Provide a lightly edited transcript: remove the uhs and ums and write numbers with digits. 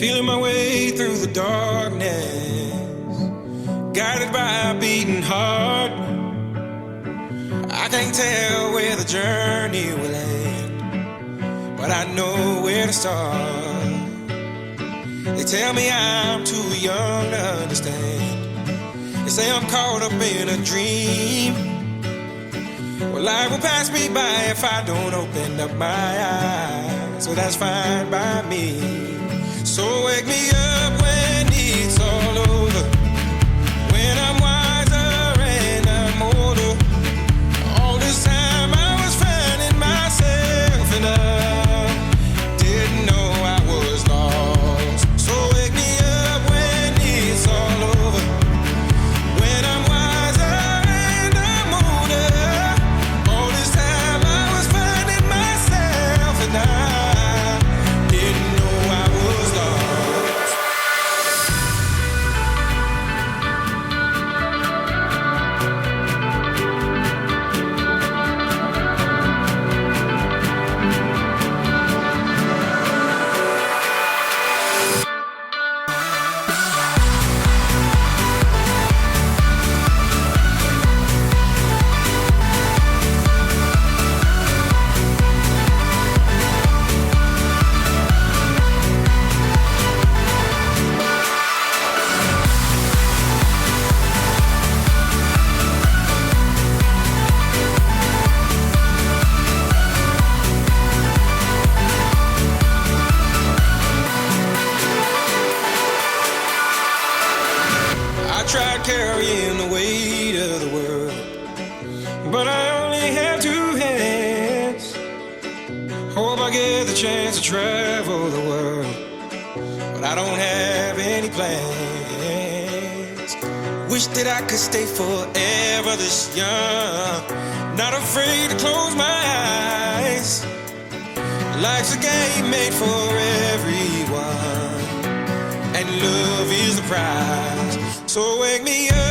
Feeling my way through the darkness, guided by a beating heart. I can't tell where the journey will end, but I know where to start. They tell me I'm too young to understand. They say I'm caught up in a dream. Well, life will pass me by if I don't open up my eyes, so that's fine by me. So wake me up when it's all over, when I'm wiser and I'm older. All this time I was finding myself and I didn't know I was lost. So wake me up when it's all over, when I'm wiser and I'm older. All this time I was finding myself and I didn't know I was lost. I tried carrying the weight of the world, but I only have two hands. Hope I get the chance to travel the world, but I don't have any plans. Wish that I could stay forever this young, not afraid to close my eyes. Life's a game made for everyone, and love is the prize. So wake me up